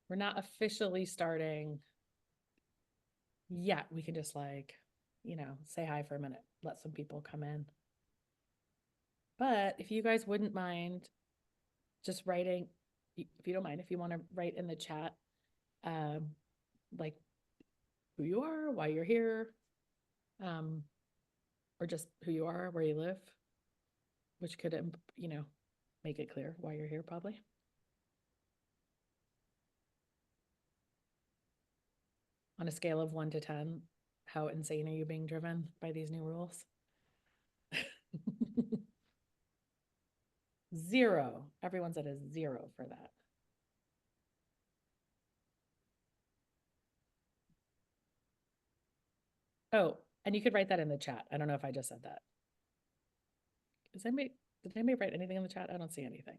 We're not officially starting yet. We can just like, say hi for a minute, let some people come in. But if you guys wouldn't mind just writing, if you don't mind, if you want to write in the chat, like who you are, why you're here, or just who you are, where you live, which could, make it clear why you're here probably. On a scale of 1 to 10, how insane are you being driven by these new rules? 0. Everyone's at a 0 for that. Oh, and you could write that in the chat. I don't know if I just said that. Did anybody write anything in the chat? I don't see anything.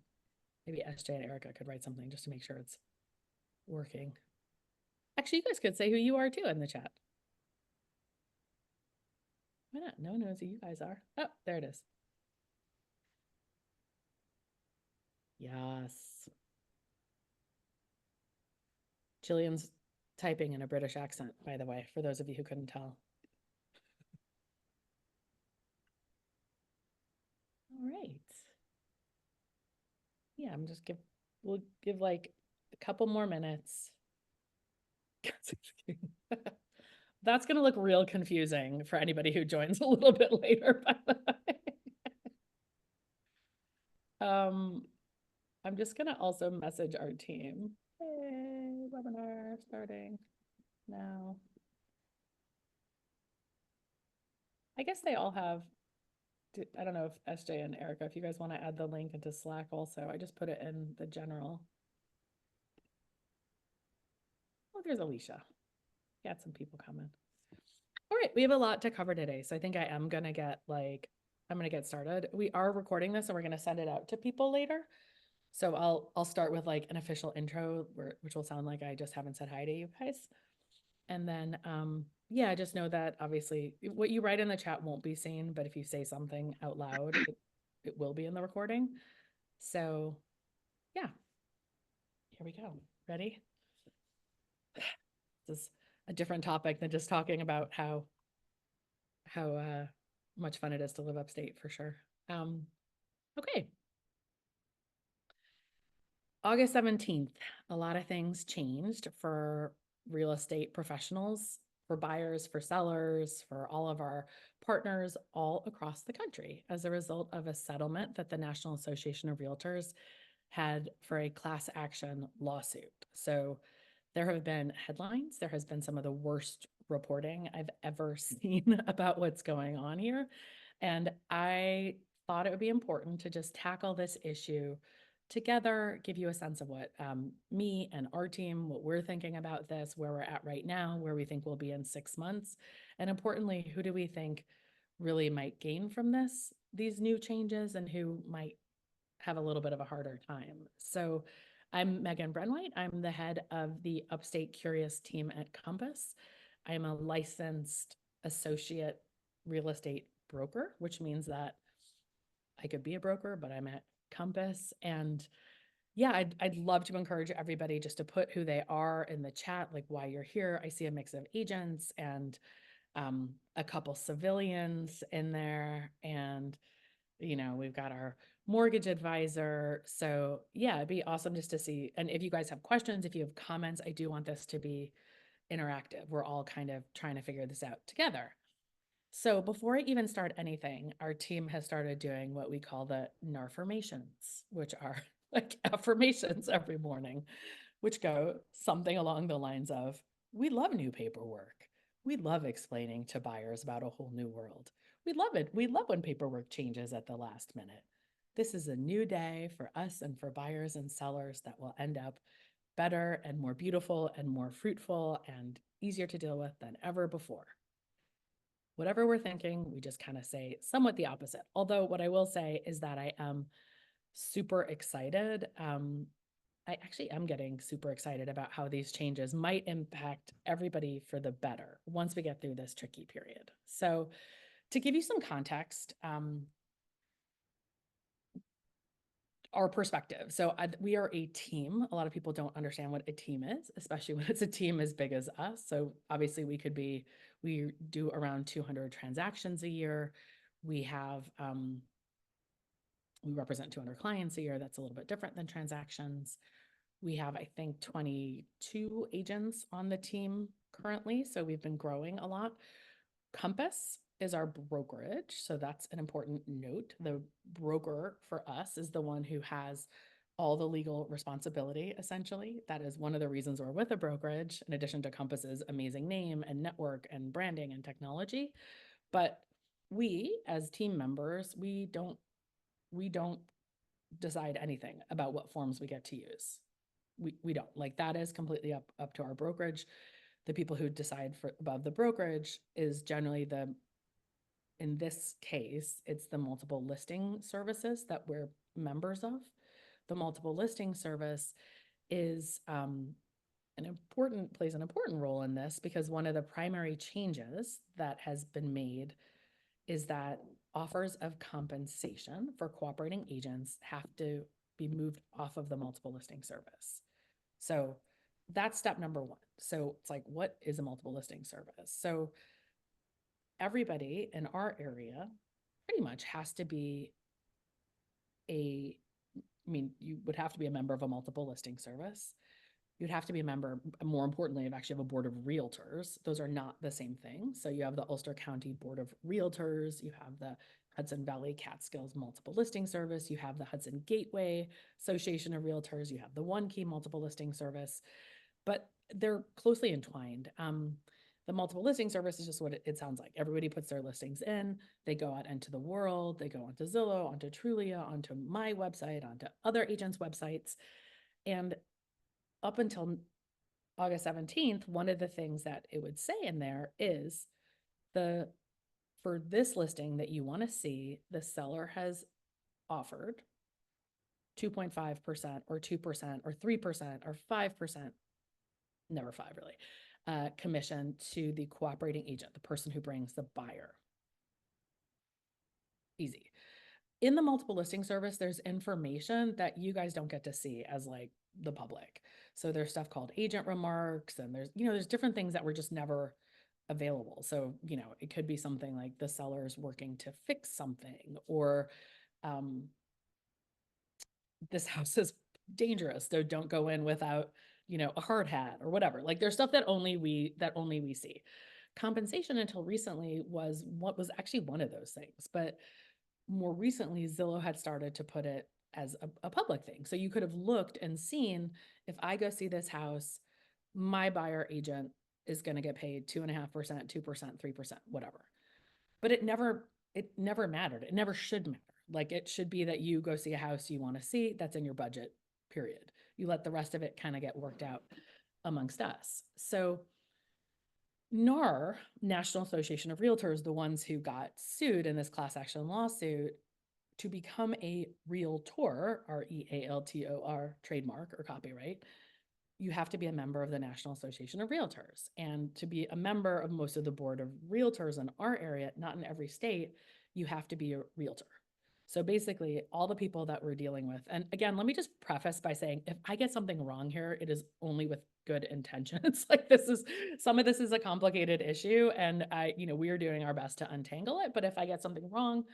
Maybe SJ and Erica could write something just to make sure it's working. Actually, you guys could say who you are too in the chat. Why not? No one knows who you guys are. Oh, there it is. Yes. Jillian's typing in a British accent, by the way, for those of you who couldn't tell. All right. Yeah, we'll give like a couple more minutes. That's going to look real confusing for anybody who joins a little bit later, by the way. I'm just going to also message our team. Hey, webinar starting now. I guess they all have, I don't know if SJ and Erica, if you guys want to add the link into Slack also, I just put it in the general. Oh, there's Alicia. Got some people coming. All right, we have a lot to cover today. So I think I'm going to get started. We are recording this and we're going to send it out to people later. So I'll start with like an official intro which will sound like I just haven't said hi to you guys. And then, yeah, just know that obviously what you write in the chat won't be seen, but if you say something out loud, it will be in the recording. So yeah, here we go. Ready? This is a different topic than just talking about how much fun it is to live upstate for sure. Okay. August 17th, a lot of things changed for real estate professionals, for buyers, for sellers, for all of our partners all across the country as a result of a settlement that the National Association of Realtors had for a class action lawsuit. So there have been headlines. There has been some of the worst reporting I've ever seen about what's going on here. And I thought it would be important to just tackle this issue together, give you a sense of what me and our team, what we're thinking about this, where we're at right now, where we think we'll be in 6 months. And importantly, who do we think really might gain from these new changes, and who might have a little bit of a harder time. So I'm Megan Brenwhite. I'm the head of the Upstate Curious team at Compass. I am a licensed associate real estate broker, which means that I could be a broker, but I'm at Compass. And yeah, I'd love to encourage everybody just to put who they are in the chat, like why you're here. I see a mix of agents and a couple civilians in there, and we've got our mortgage advisor. So yeah, it'd be awesome just to see. And if you guys have questions, if you have comments, I do want this to be interactive. We're all kind of trying to figure this out together. So before I even start anything, our team has started doing what we call the NARFirmations, which are like affirmations every morning, which go something along the lines of, we love new paperwork. We love explaining to buyers about a whole new world. We love it. We love when paperwork changes at the last minute. This is a new day for us and for buyers and sellers that will end up better and more beautiful and more fruitful and easier to deal with than ever before. Whatever we're thinking, we just kind of say somewhat the opposite. Although what I will say is that I am super excited. I actually am getting super excited about how these changes might impact everybody for the better once we get through this tricky period. So to give you some context, our perspective. So we are a team. A lot of people don't understand what a team is, especially when it's a team as big as us. So obviously we do around 200 transactions a year. We have, we represent 200 clients a year. That's a little bit different than transactions. We have, I think, 22 agents on the team currently. So we've been growing a lot. Compass is our brokerage. So that's an important note. The broker for us is the one who has all the legal responsibility, essentially. That is one of the reasons we're with a brokerage, in addition to Compass's amazing name and network and branding and technology. But we, as team members, we don't decide anything about what forms we get to use. We don't. Like, that is completely up to our brokerage. The people who decide for above the brokerage is generally in this case, it's the multiple listing services that we're members of. The multiple listing service is plays an important role in this, because one of the primary changes that has been made is that offers of compensation for cooperating agents have to be moved off of the multiple listing service. So that's step number one. So it's like, what is a multiple listing service? So everybody in our area pretty much has to be you would have to be a member of a multiple listing service. You'd have to be a member, more importantly, of actually have a board of realtors. Those are not the same thing. So you have the Ulster County Board of Realtors, you have the Hudson Valley Catskills Multiple Listing Service, you have the Hudson Gateway Association of Realtors, you have the One Key Multiple Listing Service, but they're closely entwined. The multiple listing service is just what it sounds like. Everybody puts their listings in, they go out into the world, they go onto Zillow, onto Trulia, onto my website, onto other agents' websites. And up until August 17th, one of the things that it would say in there is for this listing that you want to see, the seller has offered 2.5% or 2% or 3% or 5%, never 5 really, commission to the cooperating agent, the person who brings the buyer. Easy. In the multiple listing service, there's information that you guys don't get to see as like the public. So there's stuff called agent remarks, and there's different things that were just never available. So, it could be something like the seller's working to fix something, or this house is dangerous, so don't go in without, a hard hat or whatever. Like, there's stuff that only we see. Compensation until recently was what was actually one of those things, but more recently, Zillow had started to put it as a public thing. So you could have looked and seen, if I go see this house, my buyer agent is going to get paid 2.5%, 2%, 3%, whatever. But it never mattered. It never should matter. Like, it should be that you go see a house you want to see, that's in your budget, period. You let the rest of it kind of get worked out amongst us. So NAR, National Association of Realtors, the ones who got sued in this class action lawsuit, to become a realtor, REALTOR, trademark or copyright, you have to be a member of the National Association of Realtors. And to be a member of most of the board of realtors in our area, not in every state, you have to be a realtor. So basically, all the people that we're dealing with, and again, let me just preface by saying, if I get something wrong here, it is only with good intentions. Like, some of this is a complicated issue, and we are doing our best to untangle it. But if I get something wrong,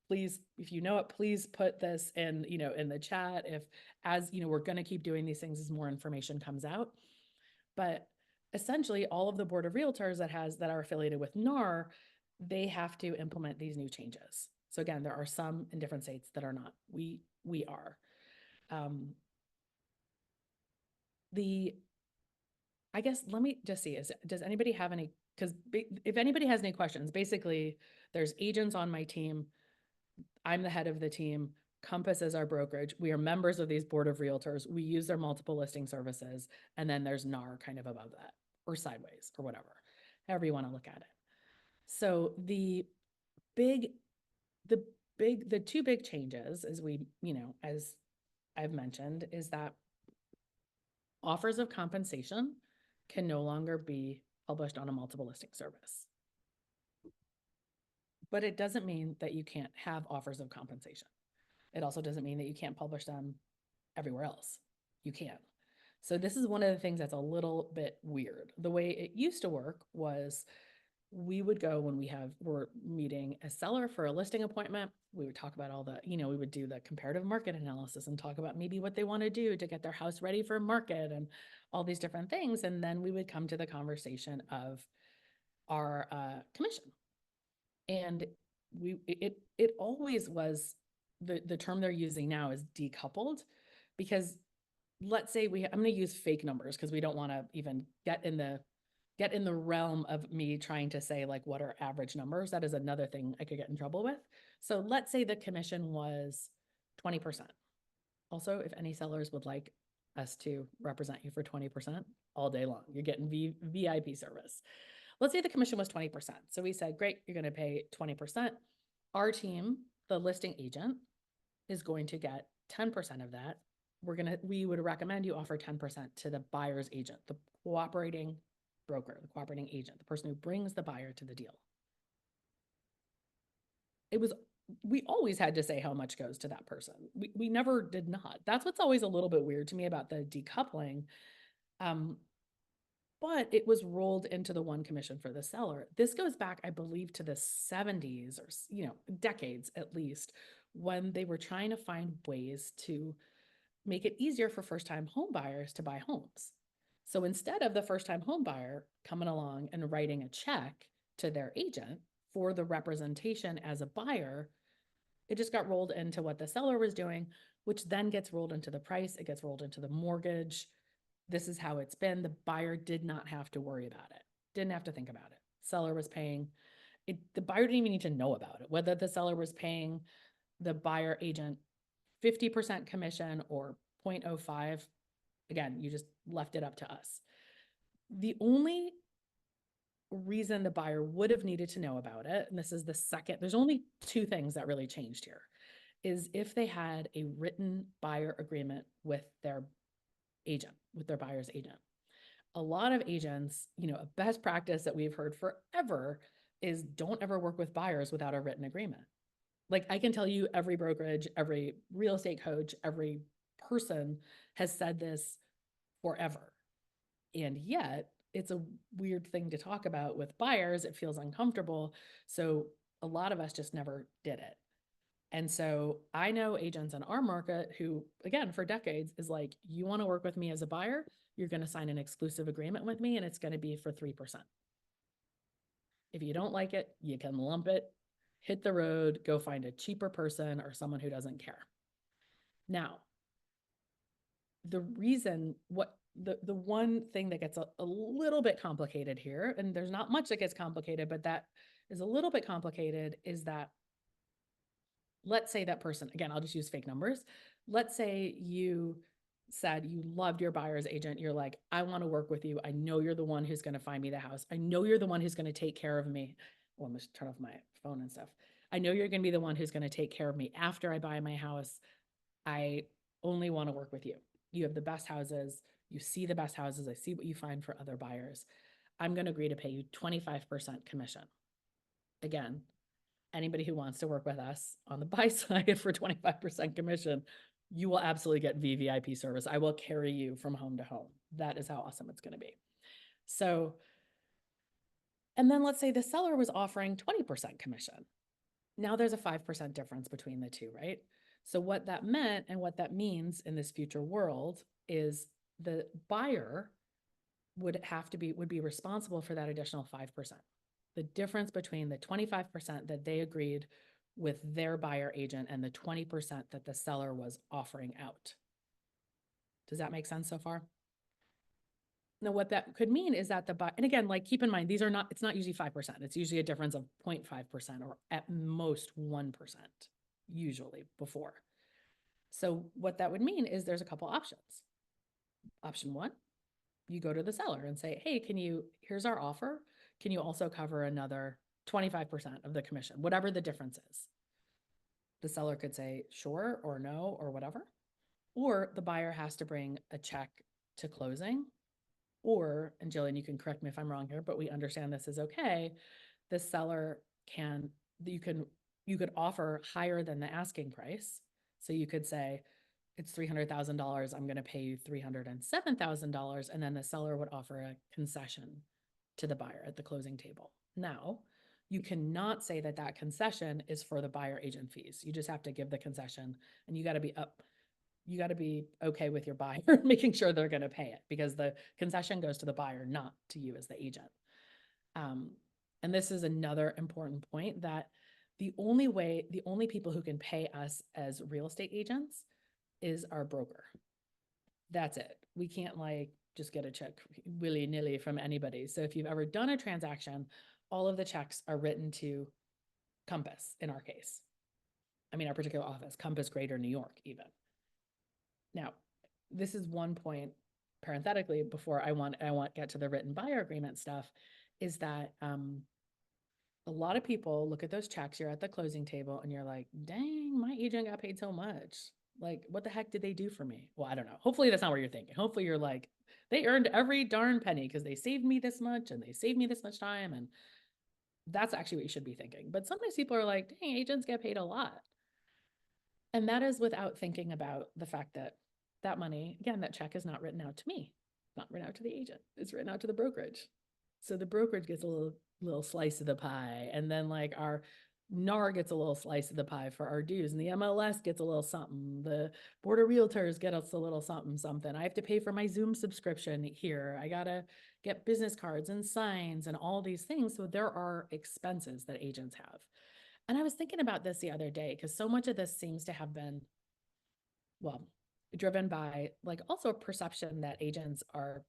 please, if you know it, please put this in, in the chat. We're going to keep doing these things as more information comes out. But essentially, all of the board of realtors that are affiliated with NAR, they have to implement these new changes. So again, there are some in different states that are not. We are. I guess, let me just see, does anybody have any, because if anybody has any questions, basically there's agents on my team. I'm the head of the team. Compass is our brokerage. We are members of these board of realtors. We use their multiple listing services. And then there's NAR kind of above that, or sideways, or whatever, however you want to look at it. So the two big changes, as I've mentioned, is that offers of compensation can no longer be published on a multiple listing service. But it doesn't mean that you can't have offers of compensation. It also doesn't mean that you can't publish them everywhere else. You can. So this is one of the things that's a little bit weird. The way it used to work was we would go when we're meeting a seller for a listing appointment. We would talk about all the, we would do the comparative market analysis and talk about maybe what they want to do to get their house ready for market and all these different things. And then we would come to the conversation of our commission. And it always was the term they're using now is decoupled, because let's say I'm going to use fake numbers because we don't want to even get in the realm of me trying to say like what are average numbers. That is another thing I could get in trouble with. So let's say the commission was 20%. Also, if any sellers would like us to represent you for 20% all day long, you're getting VIP service. Let's say the commission was 20%. So we said, great, you're going to pay 20%. Our team, the listing agent, is going to get 10% of that. We would recommend you offer 10% to the buyer's agent, the cooperating broker, the cooperating agent, the person who brings the buyer to the deal. We always had to say how much goes to that person. We never did not. That's what's always a little bit weird to me about the decoupling. But it was rolled into the one commission for the seller. This goes back, I believe, to the 70s or, decades at least, when they were trying to find ways to make it easier for first-time home buyers to buy homes. So instead of the first-time home buyer coming along and writing a check to their agent for the representation as a buyer, it just got rolled into what the seller was doing, which then gets rolled into the price. It gets rolled into the mortgage. This is how it's been. The buyer did not have to worry about it, didn't have to think about it. Seller was paying it. The buyer didn't even need to know about it, whether the seller was paying the buyer agent 50% commission or 0.05. Again, you just left it up to us. The only reason the buyer would have needed to know about it, and this is the second, there's only two things that really changed here, is if they had a written buyer agreement with their agent, with their buyer's agent. A lot of agents, a best practice that we've heard forever is don't ever work with buyers without a written agreement. Like I can tell you every brokerage, every real estate coach, every person has said this forever. And yet it's a weird thing to talk about with buyers. It feels uncomfortable. So a lot of us just never did it. And so I know agents in our market who, again, for decades is like, you want to work with me as a buyer, you're going to sign an exclusive agreement with me and it's going to be for 3%. If you don't like it, you can lump it, hit the road, go find a cheaper person or someone who doesn't care. Now, the reason the one thing that gets a little bit complicated here, and there's not much that gets complicated, but that is a little bit complicated, is that let's say that person, again, I'll just use fake numbers. Let's say you said you loved your buyer's agent. You're like, I want to work with you. I know you're the one who's going to find me the house. I know you're the one who's going to take care of me. Well, I'm going to turn off my phone and stuff. I know you're going to be the one who's going to take care of me after I buy my house. I only want to work with you. You have the best houses. You see the best houses. I see what you find for other buyers. I'm going to agree to pay you 25% commission. Again, anybody who wants to work with us on the buy side for 25% commission, you will absolutely get VVIP service. I will carry you from home to home. That is how awesome it's going to be. So, and then let's say the seller was offering 20% commission. Now there's a 5% difference between the two, right? So what that meant and what that means in this future world is the buyer would be responsible for that additional 5%. The difference between the 25% that they agreed with their buyer agent and the 20% that the seller was offering out. Does that make sense so far? Now, what that could mean is that and again, like keep in mind, it's not usually 5%. It's usually a difference of 0.5% or at most 1%, usually before. So what that would mean is there's a couple options. Option one, you go to the seller and say, hey, here's our offer. Can you also cover another 25% of the commission, whatever the difference is? The seller could say sure or no or whatever, or the buyer has to bring a check to closing, or, and Jillian, you can correct me if I'm wrong here, but we understand this is okay. The seller you could offer higher than the asking price. So you could say, it's $300,000. I'm going to pay you $307,000. And then the seller would offer a concession to the buyer at the closing table. Now, you cannot say that that concession is for the buyer agent fees. You just have to give the concession, and you got to be up. You got to be okay with your buyer making sure they're going to pay it, because the concession goes to the buyer, not to you as the agent. And this is another important point, that the only people who can pay us as real estate agents is our broker. That's it. We can't like just get a check willy-nilly from anybody. So if you've ever done a transaction, all of the checks are written to Compass in our case. I mean, our particular office, Compass Greater New York, even. Now, this is one point parenthetically before I want get to the written buyer agreement stuff, is that a lot of people look at those checks, you're at the closing table and you're like, dang, my agent got paid so much. Like, what the heck did they do for me? Well, I don't know. Hopefully that's not what you're thinking. Hopefully you're like, they earned every darn penny because they saved me this much and they saved me this much time. And that's actually what you should be thinking. But sometimes people are like, dang, agents get paid a lot. And that is without thinking about the fact that that money, again, that check is not written out to me, not written out to the agent. It's written out to the brokerage. So the brokerage gets a little slice of the pie. And then like our NAR gets a little slice of the pie for our dues, and the MLS gets a little something. The Board of Realtors get us a little something. I have to pay for my Zoom subscription here. I got to get business cards and signs and all these things. So there are expenses that agents have. And I was thinking about this the other day, because so much of this seems to have been, well, driven by like also a perception that agents are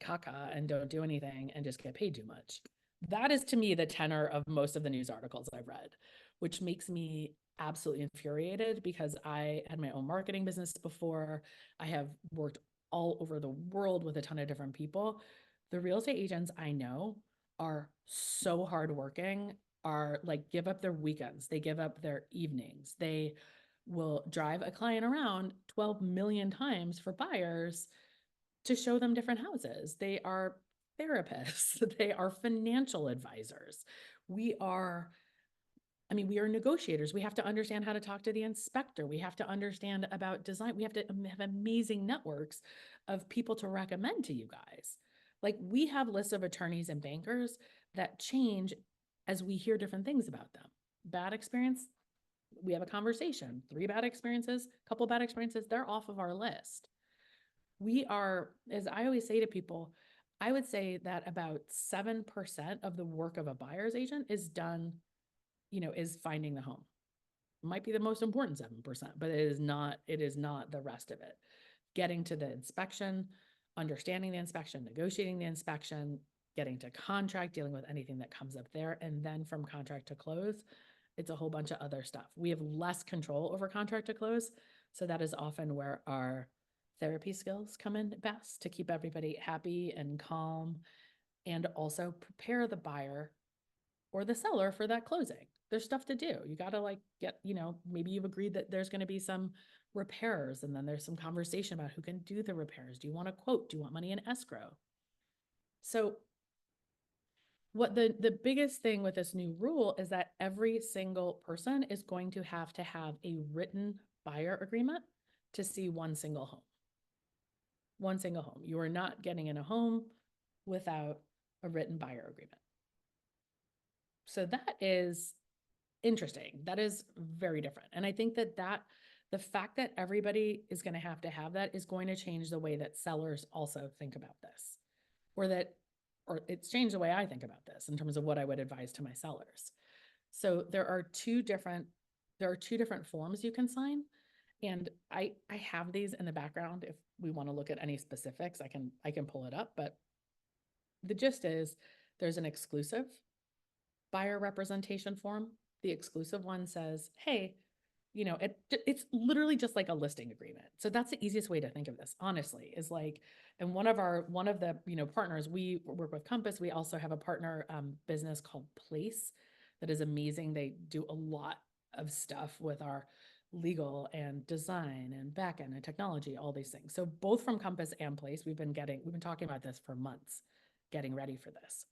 caca and don't do anything and just get paid too much. That is to me the tenor of most of the news articles I've read, which makes me absolutely infuriated, because I had my own marketing business before. I have worked all over the world with a ton of different people. The real estate agents I know are so hardworking, are like give up their weekends, they give up their evenings, they will drive a client around 12 million times for buyers to show them different houses. They are therapists, they are financial advisors. We are negotiators. We have to understand how to talk to the inspector. We have to understand about design. We have to have amazing networks of people to recommend to you guys. Like, we have lists of attorneys and bankers that change as we hear different things about them. Bad experience, we have a conversation. 3 bad experiences, couple bad experiences, they're off of our list. We are, as I always say to people, I would say that about 7% of the work of a buyer's agent is done, is finding the home. It might be the most important 7%, but it is not the rest of it. Getting to the inspection, understanding the inspection, negotiating the inspection, getting to contract, dealing with anything that comes up there. And then from contract to close, it's a whole bunch of other stuff. We have less control over contract to close. So that is often where our therapy skills come in best, to keep everybody happy and calm, and also prepare the buyer or the seller for that closing. There's stuff to do. You got to like get, maybe you've agreed that there's going to be some repairs, and then there's some conversation about who can do the repairs. Do you want a quote? Do you want money in escrow? So what the biggest thing with this new rule is that every single person is going to have a written buyer agreement to see one single home. One single home. You are not getting in a home without a written buyer agreement. So that is interesting. That is very different. And I think that the fact that everybody is going to have that is going to change the way that sellers also think about this, or it's changed the way I think about this in terms of what I would advise to my sellers. So there are two different forms you can sign. And I have these in the background. If we want to look at any specifics, I can pull it up, but the gist is there's an exclusive buyer representation form. The exclusive one says, hey, it's literally just like a listing agreement. So that's the easiest way to think of this, honestly, is like, and one of the partners, we work with Compass. We also have a partner business called Place that is amazing. They do a lot of stuff with our legal and design and backend and technology, all these things. So both from Compass and Place, we've been talking about this for months, getting ready for this.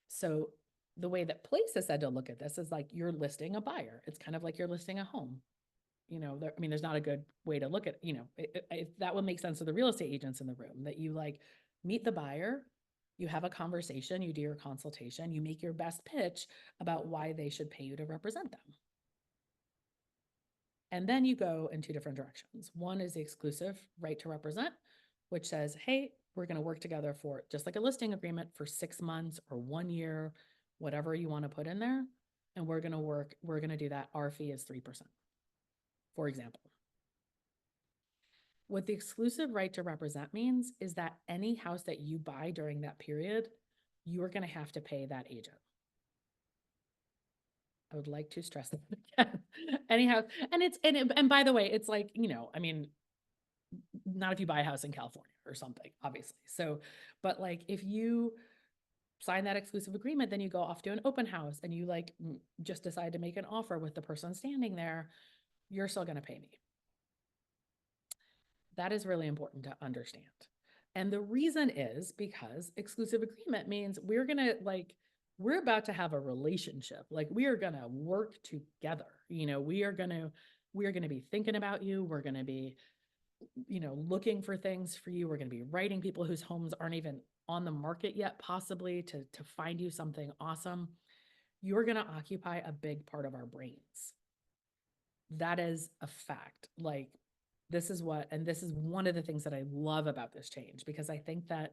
So the way that Place has said to look at this is like you're listing a buyer. It's kind of like you're listing a home. I mean, there's not a good way to look at, that would make sense to the real estate agents in the room, that you like meet the buyer, you have a conversation, you do your consultation, you make your best pitch about why they should pay you to represent them. And then you go in two different directions. One is the exclusive right to represent, which says, hey, we're going to work together for just like a listing agreement for 6 months or 1 year, whatever you want to put in there. And we're going to do that. Our fee is 3%, for example. What the exclusive right to represent means is that any house that you buy during that period, you are going to have to pay that agent. I would like to stress that again. Anyhow, and by the way, it's like, I mean, not if you buy a house in California or something, obviously. So, but like if you sign that exclusive agreement, then you go off to an open house and you like just decide to make an offer with the person standing there, you're still going to pay me. That is really important to understand. And the reason is because exclusive agreement means we're about to have a relationship. Like we are going to work together. We are going to be thinking about you. We're going to be, looking for things for you. We're going to be writing people whose homes aren't even on the market yet, possibly to find you something awesome. You're going to occupy a big part of our brains. That is a fact. Like this is one of the things that I love about this change, because I think the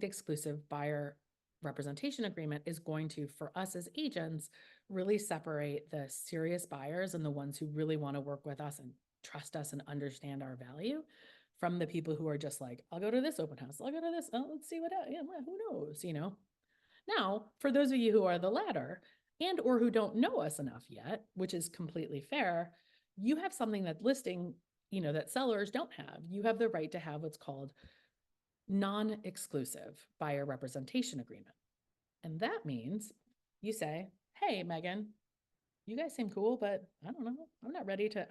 exclusive buyer representation agreement is going to, for us as agents, really separate the serious buyers and the ones who really want to work with us and trust us and understand our value from the people who are just like, I'll go to this open house, I'll go to this, oh, let's see what, who knows, Now, for those of you who are the latter and or who don't know us enough yet, which is completely fair, you have something that that sellers don't have. You have the right to have what's called non-exclusive buyer representation agreement. And that means you say, hey, Megan, you guys seem cool, but I don't know. I'm not ready to,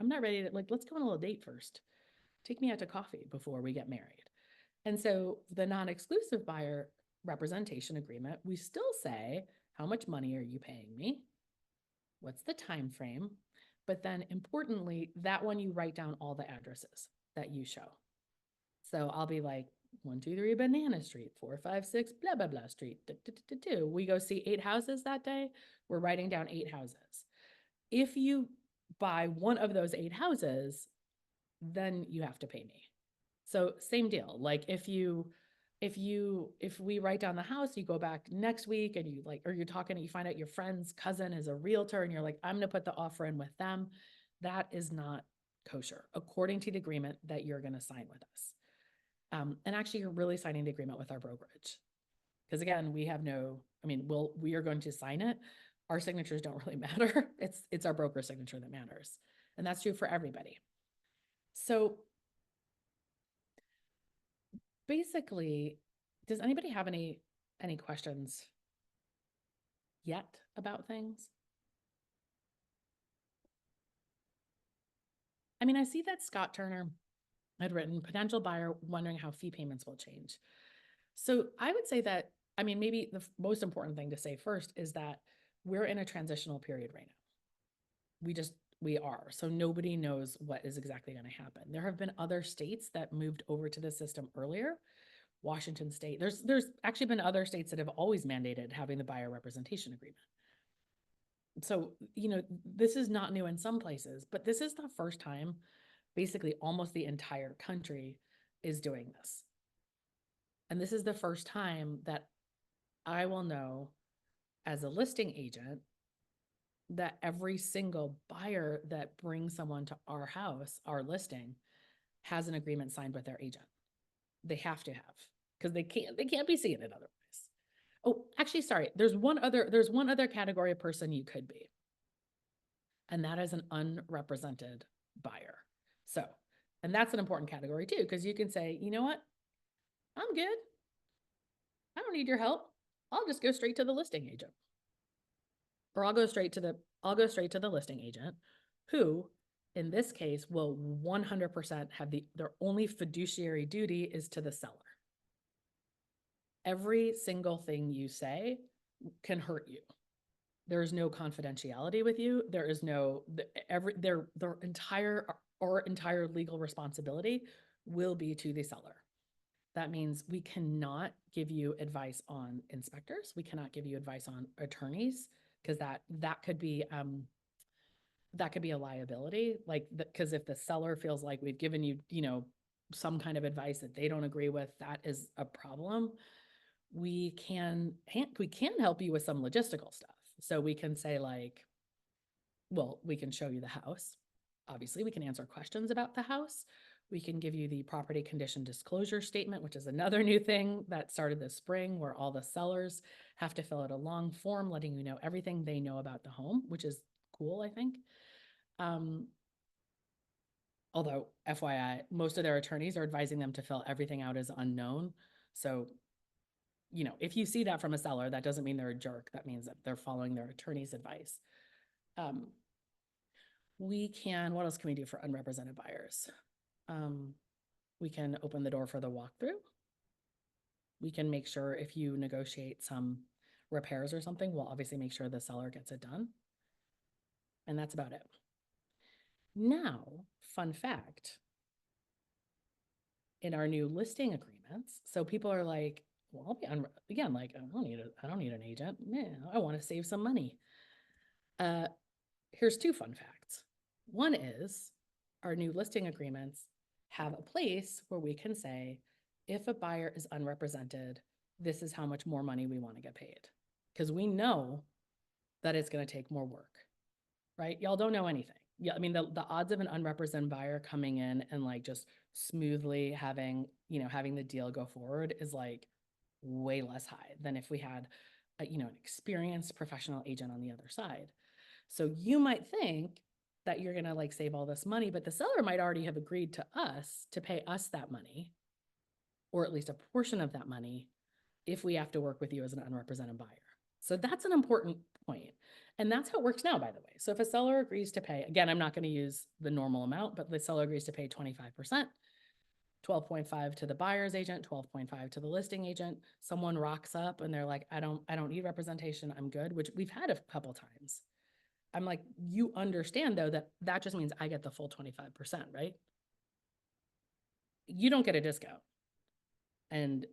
like, let's go on a little date first. Take me out to coffee before we get married. And so the non-exclusive buyer representation agreement, we still say, how much money are you paying me? What's the time frame? But then importantly, that one you write down all the addresses that you show. So I'll be like 123 Banana Street, 456 blah blah blah Street. We go see 8 houses that day. We're writing down 8 houses. If you buy one of those 8 houses, then you have to pay me. So same deal. Like if we write down the house, you go back next week and you're talking and you find out your friend's cousin is a realtor and you're like, I'm going to put the offer in with them. That is not kosher according to the agreement that you're going to sign with us. And actually you're really signing the agreement with our brokerage. Because again, we are going to sign it. Our signatures don't really matter. It's our broker signature that matters. And that's true for everybody. So basically, does anybody have any questions yet about things? I mean, I see that Scott Turner had written potential buyer wondering how fee payments will change. So I would say that, maybe the most important thing to say first is that we're in a transitional period right now. We are. So nobody knows what is exactly going to happen. There have been other states that moved over to the system earlier. Washington State. There's actually been other states that have always mandated having the buyer representation agreement. So, this is not new in some places, but this is the first time basically almost the entire country is doing this. And this is the first time that I will know as a listing agent that every single buyer that brings someone to our house, our listing, has an agreement signed with their agent. They have to have, because they can't be seeing it otherwise. Oh, actually, sorry. There's one other category of person you could be. And that is an unrepresented buyer. So, and that's an important category too, because you can say, you know what? I'm good. I don't need your help. I'll just go straight to the listing agent. Or I'll go straight to the listing agent, who in this case will 100% have their only fiduciary duty is to the seller. Every single thing you say can hurt you. There is no confidentiality with you. There is no their entire legal responsibility will be to the seller. That means we cannot give you advice on inspectors. We cannot give you advice on attorneys because that could be a liability. Like, because if the seller feels like we've given you, some kind of advice that they don't agree with, that is a problem. We can help you with some logistical stuff. So we can say like, well, we can show you the house. Obviously, we can answer questions about the house. We can give you the property condition disclosure statement, which is another new thing that started this spring, where all the sellers have to fill out a long form letting you know everything they know about the home, which is cool, I think. Although, FYI, most of their attorneys are advising them to fill everything out as unknown. So, if you see that from a seller, that doesn't mean they're a jerk. That means that they're following their attorney's advice. What else can we do for unrepresented buyers? We can open the door for the walkthrough. We can make sure if you negotiate some repairs or something, we'll obviously make sure the seller gets it done. And that's about it. Now, fun fact, in our new listing agreements, so people are like, well, I'll be again, like, I don't need an agent. Yeah, I want to save some money. Here's two fun facts. One is our new listing agreements have a place where we can say, if a buyer is unrepresented, this is how much more money we want to get paid. Because we know that it's going to take more work, right? Y'all don't know anything. Yeah, I mean, the odds of an unrepresented buyer coming in and like just smoothly having the deal go forward is like way less high than if we had an experienced professional agent on the other side. So you might think that you're going to like save all this money, but the seller might already have agreed to us to pay us that money, or at least a portion of that money, if we have to work with you as an unrepresented buyer. So that's an important point. And that's how it works now, by the way. So if a seller agrees to pay, again, I'm not going to use the normal amount, but the seller agrees to pay 25%, 12.5 to the buyer's agent, 12.5 to the listing agent. Someone rocks up and they're like, I don't need representation. I'm good, which we've had a couple times. I'm like, you understand though, that just means I get the full 25%, right? You don't get a discount. And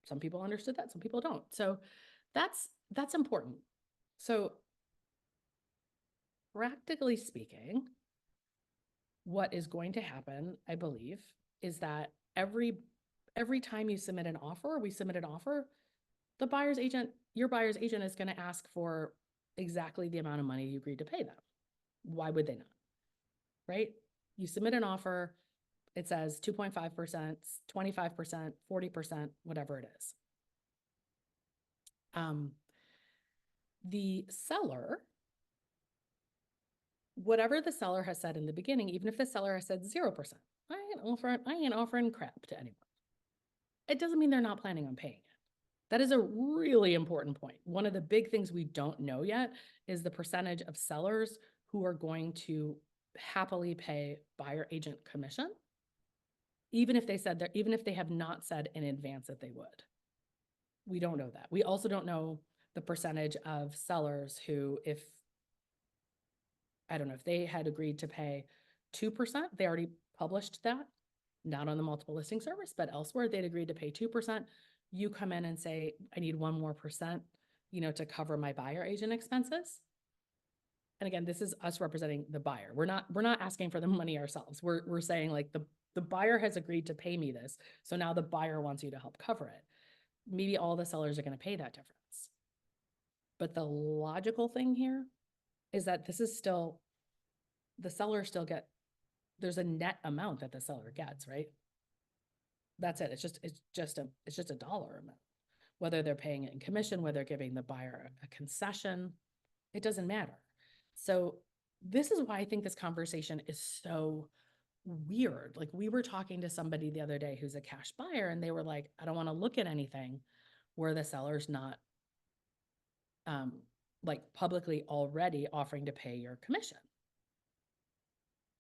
some people understood that, some people don't. So that's important. So practically speaking, what is going to happen, I believe, is that every time you submit an offer, your buyer's agent is going to ask for exactly the amount of money you agreed to pay them. Why would they not? Right? You submit an offer, it says 2.5%, 25%, 40%, whatever it is. The seller, whatever the seller has said in the beginning, even if the seller has said 0%, I ain't offering crap to anyone. It doesn't mean they're not planning on paying it. That is a really important point. One of the big things we don't know yet is the percentage of sellers who are going to happily pay buyer agent commission, even if they have not said in advance that they would. We don't know that. We also don't know the percentage of sellers who, if they had agreed to pay 2%, they already published that, not on the multiple listing service, but elsewhere, they'd agreed to pay 2%. You come in and say, I need 1 more percent, to cover my buyer agent expenses. And again, this is us representing the buyer. We're not asking for the money ourselves. We're saying like the buyer has agreed to pay me this. So now the buyer wants you to help cover it. Maybe all the sellers are going to pay that difference. But the logical thing here is that the seller still there's a net amount that the seller gets, right? That's it. It's just a dollar amount. Whether they're paying it in commission, whether they're giving the buyer a concession, it doesn't matter. So this is why I think this conversation is so weird. Like, we were talking to somebody the other day who's a cash buyer, and they were like, I don't want to look at anything where the seller's not like publicly already offering to pay your commission.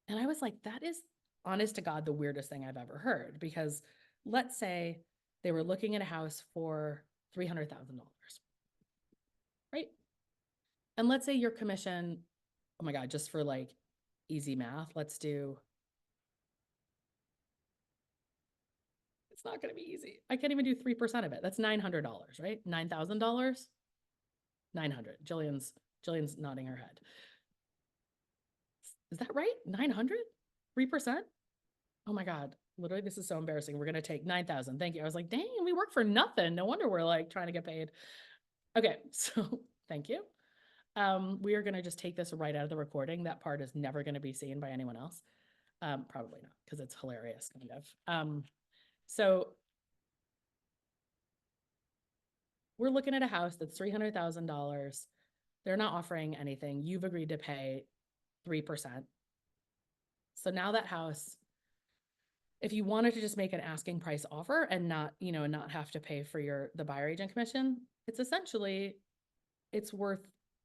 And I was like, that is, honest to God, the weirdest thing I've ever heard. Because let's say they were looking at a house for $300,000, right? And let's say your commission, oh my God, just for like easy math, let's do, it's not going to be easy. I can't even do 3% of it. That's $900, right? $9,000, 900. Jillian's nodding her head. Is that right? 900? 3%? Oh my God. Literally, this is so embarrassing. We're going to take 9,000. Thank you. I was like, dang, we work for nothing. No wonder we're like trying to get paid. Okay. So thank you. We are going to just take this right out of the recording. That part is never going to be seen by anyone else. Probably not, because it's hilarious, kind of. So we're looking at a house that's $300,000. They're not offering anything. You've agreed to pay 3%. So now that house, if you wanted to just make an asking price offer and not, not have to pay for the buyer agent commission, it's essentially,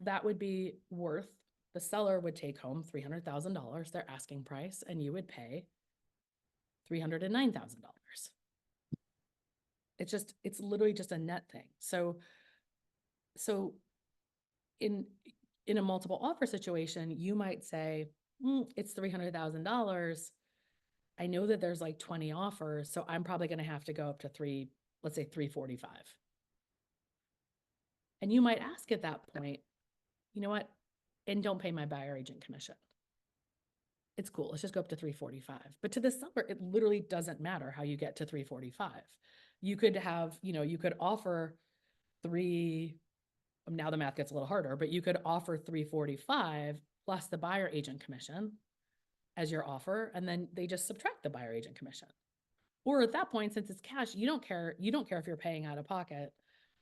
that would be worth, the seller would take home $300,000, their asking price, and you would pay $309,000. It's literally just a net thing. So in a multiple offer situation, you might say, it's $300,000. I know that there's like 20 offers, so I'm probably going to have to go up to let's say 345. And you might ask at that point, you know what? And don't pay my buyer agent commission. It's cool. Let's just go up to 345. But to the seller, it literally doesn't matter how you get to 345. You could have, you could offer now the math gets a little harder, but you could offer 345 plus the buyer agent commission as your offer, and then they just subtract the buyer agent commission. Or at that point, since it's cash, you don't care if you're paying out of pocket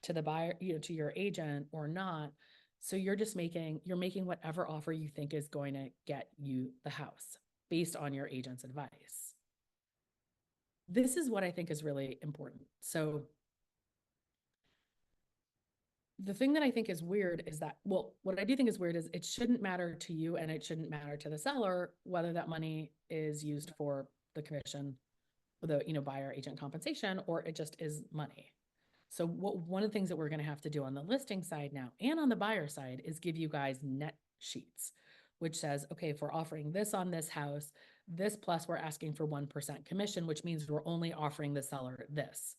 to the buyer, to your agent or not. So you're making whatever offer you think is going to get you the house based on your agent's advice. This is what I think is really important. So the thing that I think is weird is that, what I do think is weird is it shouldn't matter to you and it shouldn't matter to the seller whether that money is used for the commission, the buyer agent compensation, or it just is money. So one of the things that we're going to have to do on the listing side now and on the buyer side is give you guys net sheets, which says, okay, if we're offering this on this house, this plus we're asking for 1% commission, which means we're only offering the seller this.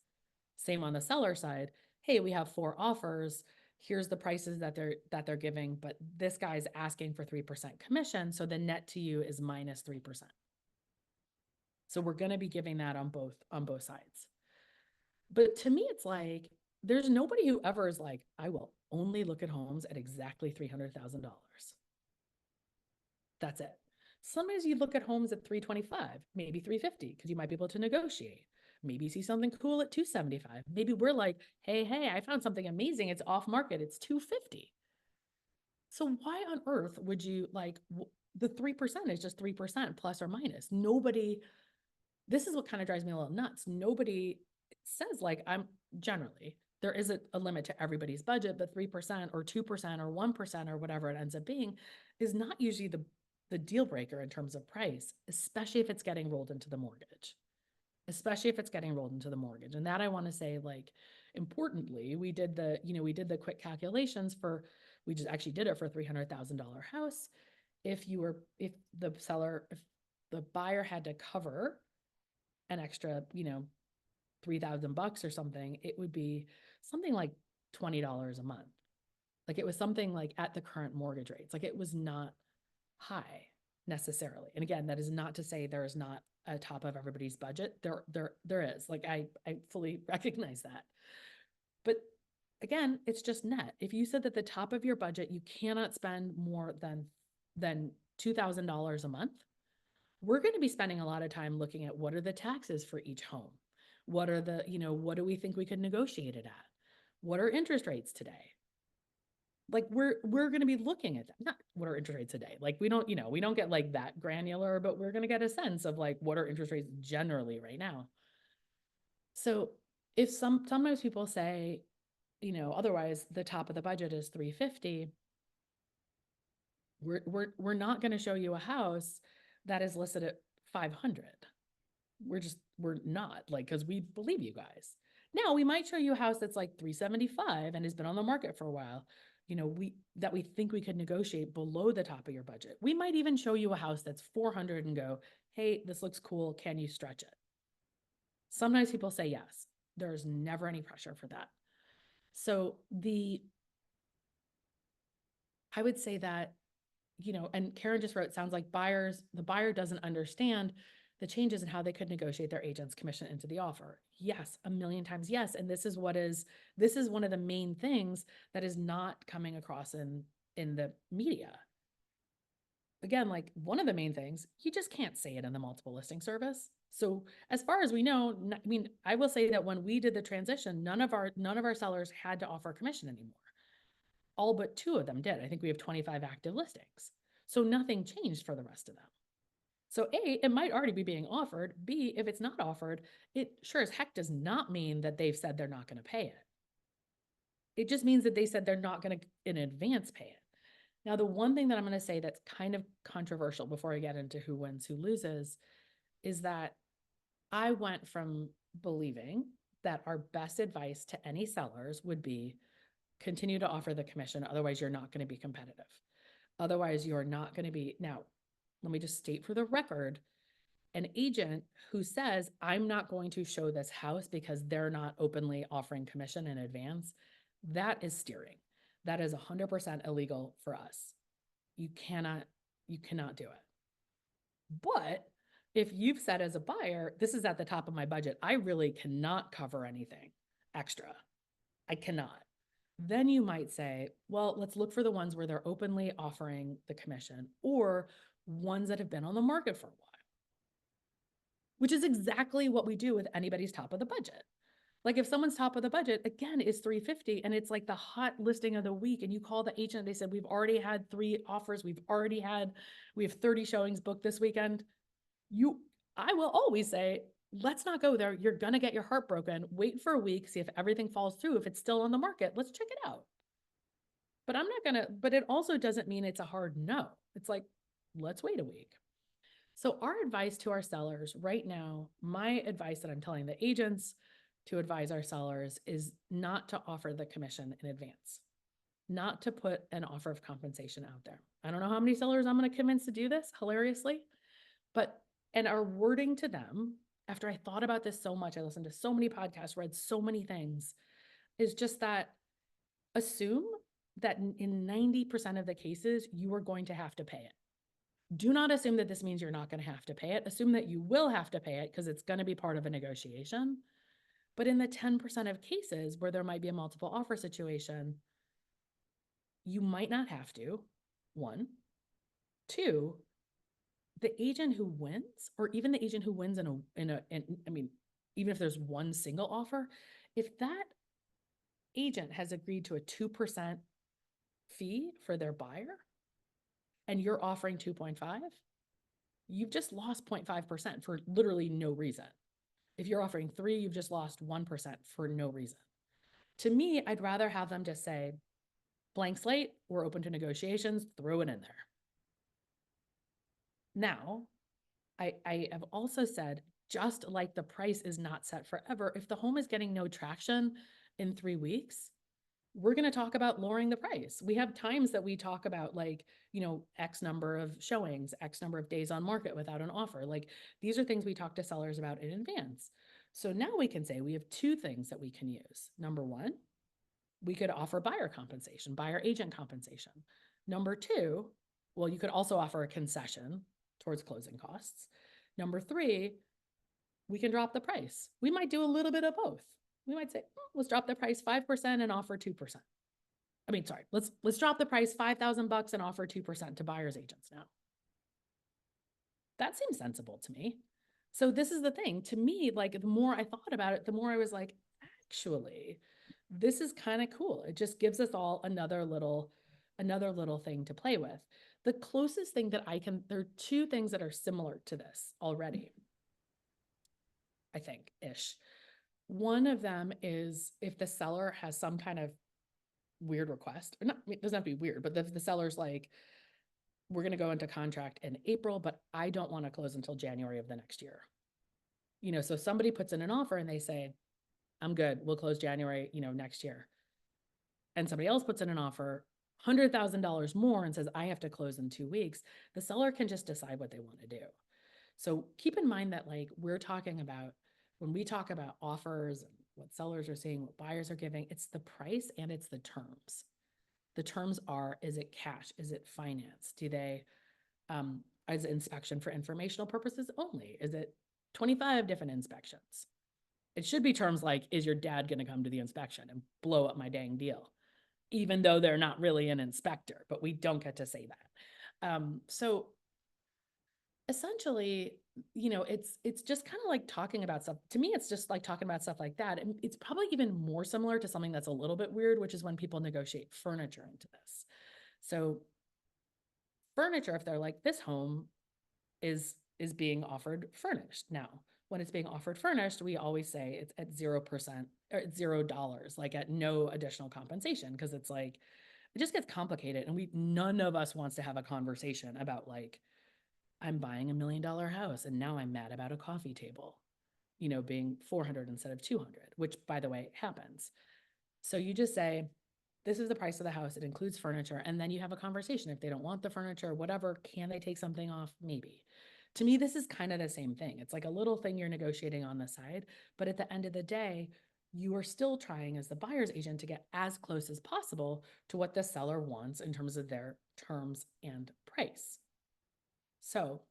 Same on the seller side. Hey, we have 4 offers. Here's the prices that they're giving, but this guy's asking for 3% commission, so the net to you is minus 3%. So we're going to be giving that on both sides. But to me, it's like, there's nobody who ever is like, I will only look at homes at exactly $300,000. That's it. Sometimes you look at homes at 325, maybe 350, because you might be able to negotiate. Maybe you see something cool at 275. Maybe we're like, hey, I found something amazing. It's off market. It's 250. So why on earth would you the 3% is just 3% plus or minus. This is what kind of drives me a little nuts. Nobody says I'm generally, there is a limit to everybody's budget, but 3% or 2% or 1% or whatever it ends up being is not usually the deal breaker in terms of price, especially if it's getting rolled into the mortgage. And that I want to say, importantly, we did the quick calculations we just actually did it for a $300,000 house. If the buyer had to cover an extra, $3,000 or something, it would be something like $20 a month. It was something at the current mortgage rates. It was not high necessarily. And again, that is not to say there is not a top of everybody's budget. There is. I fully recognize that. But again, it's just net. If you said that the top of your budget, you cannot spend more than $2,000 a month, we're going to be spending a lot of time looking at what are the taxes for each home. What do we think we could negotiate it at? What are interest rates today? We're going to be looking at that. Not what are interest rates today. We don't get that granular, but we're going to get a sense of what are interest rates generally right now. So if sometimes people say, otherwise the top of the budget is 350, we're not going to show you a house that is listed at 500. We're not, because we believe you guys. Now we might show you a house that's 375 and has been on the market for a while, that we think we could negotiate below the top of your budget. We might even show you a house that's 400 and go, hey, this looks cool. Can you stretch it? Sometimes people say yes. There's never any pressure for that. So I would say that, and Karen just wrote, sounds like the buyer doesn't understand the changes in how they could negotiate their agent's commission into the offer. Yes, a million times yes. And this is one of the main things that is not coming across in the media. Again, like one of the main things, you just can't say it in the multiple listing service. So as far as we know, I will say that when we did the transition, none of our sellers had to offer commission anymore. All but 2 of them did. I think we have 25 active listings. So nothing changed for the rest of them. So A, it might already be being offered. B, if it's not offered, it sure as heck does not mean that they've said they're not going to pay it. It just means that they said they're not going to in advance pay it. Now, the one thing that I'm going to say that's kind of controversial before I get into who wins, who loses, is that I went from believing that our best advice to any sellers would be continue to offer the commission. Otherwise, you're not going to be competitive. Otherwise, you're not going to be. Now, let me just state for the record, an agent who says, I'm not going to show this house because they're not openly offering commission in advance, that is steering. That is 100% illegal for us. You cannot do it. But if you've said as a buyer, this is at the top of my budget, I really cannot cover anything extra. I cannot. Then you might say, well, let's look for the ones where they're openly offering the commission or ones that have been on the market for a while, which is exactly what we do with anybody's top of the budget. Like if someone's top of the budget, again, is $350 and it's like the hot listing of the week and you call the agent, they said, we've already had 3 offers. We have 30 showings booked this weekend. I will always say, let's not go there. You're going to get your heart broken. Wait for a week, see if everything falls through. If it's still on the market, let's check it out. But it also doesn't mean it's a hard no. It's like, let's wait a week. So our advice to our sellers right now, my advice that I'm telling the agents to advise our sellers is not to offer the commission in advance, not to put an offer of compensation out there. I don't know how many sellers I'm going to convince to do this, hilariously, and our wording to them, after I thought about this so much, I listened to so many podcasts, read so many things, is just that assume that in 90% of the cases, you are going to have to pay it. Do not assume that this means you're not going to have to pay it. Assume that you will have to pay it because it's going to be part of a negotiation. But in the 10% of cases where there might be a multiple offer situation, you might not have to, 1. 2, the agent who wins, or even the agent who wins even if there's one single offer, if that agent has agreed to a 2% fee for their buyer and you're offering 2.5, you've just lost 0.5% for literally no reason. If you're offering 3, you've just lost 1% for no reason. To me, I'd rather have them just say, blank slate, we're open to negotiations, throw it in there. Now, I have also said, just like the price is not set forever, if the home is getting no traction in 3 weeks, we're going to talk about lowering the price. We have times that we talk about X number of showings, X number of days on market without an offer. Like these are things we talk to sellers about in advance. So now we can say we have 2 things that we can use. Number 1, we could offer buyer compensation, buyer agent compensation. Number 2, well, you could also offer a concession towards closing costs. Number 3, we can drop the price. We might do a little bit of both. We might say, let's drop the price 5% and offer 2%. Let's drop the price $5,000 and offer 2% to buyer's agents now. That seems sensible to me. So this is the thing. To me, like the more I thought about it, the more I was like, actually, this is kind of cool. It just gives us all another little thing to play with. The closest thing that there are 2 things that are similar to this already, I think, ish. One of them is if the seller has some kind of weird request, or not, it doesn't have to be weird, but the seller's like, we're going to go into contract in April, but I don't want to close until January of the next year. So somebody puts in an offer and they say, I'm good, we'll close January, next year. And somebody else puts in an offer $100,000 more and says, I have to close in 2 weeks, the seller can just decide what they want to do. So keep in mind that like we're talking about, when we talk about offers and what sellers are seeing, what buyers are giving, it's the price and it's the terms. The terms are, is it cash? Is it finance? Do they, is inspection for informational purposes only? Is it 25 different inspections? It should be terms like, is your dad going to come to the inspection and blow up my dang deal? Even though they're not really an inspector, but we don't get to say that. So essentially, it's just kind of like talking about stuff. To me, it's just like talking about stuff like that. And it's probably even more similar to something that's a little bit weird, which is when people negotiate furniture into this. So furniture, if they're like, this home is being offered furnished. Now, when it's being offered furnished, we always say it's at 0% or $0, like at no additional compensation, because it's like, it just gets complicated. And none of us wants to have a conversation about like, I'm buying $1 million house and now I'm mad about a coffee table, being 400 instead of 200, which by the way happens. So you just say, this is the price of the house. It includes furniture. And then you have a conversation. If they don't want the furniture, whatever, can they take something off? Maybe. To me, this is kind of the same thing. It's like a little thing you're negotiating on the side, but at the end of the day, you are still trying as the buyer's agent to get as close as possible to what the seller wants in terms of their terms and price. So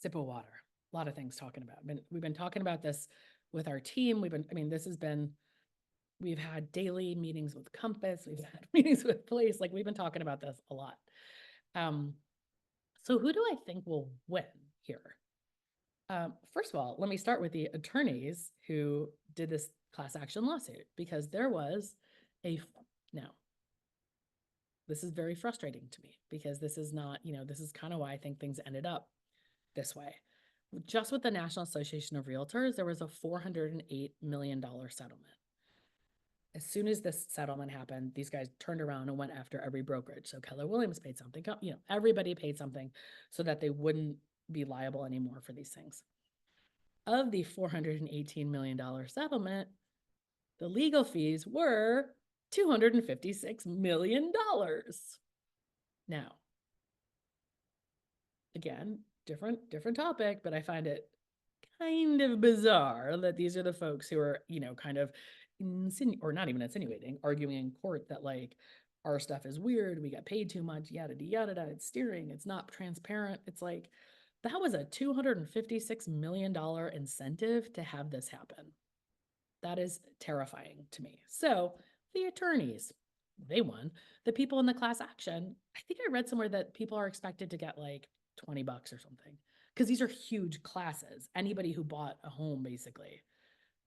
sip of water, a lot of things talking about. We've been talking about this with our team. We've had daily meetings with Compass. We've had meetings with Place. Like we've been talking about this a lot. So who do I think will win here? First of all, let me start with the attorneys who did this class action lawsuit, because there was now, this is very frustrating to me, because this is not, this is kind of why I think things ended up this way. Just with the National Association of Realtors, there was a $408 million settlement. As soon as this settlement happened, these guys turned around and went after every brokerage. So Keller Williams paid something, everybody paid something so that they wouldn't be liable anymore for these things. Of the $418 million settlement, the legal fees were $256 million. Now, again, different topic, but I find it kind of bizarre that these are the folks who are, kind of or not even insinuating, arguing in court that like our stuff is weird, we got paid too much, yada yada, it's steering, it's not transparent. It's like, that was a $256 million incentive to have this happen. That is terrifying to me. So the attorneys, they won. The people in the class action, I think I read somewhere that people are expected to get like $20 or something, because these are huge classes. Anybody who bought a home, basically,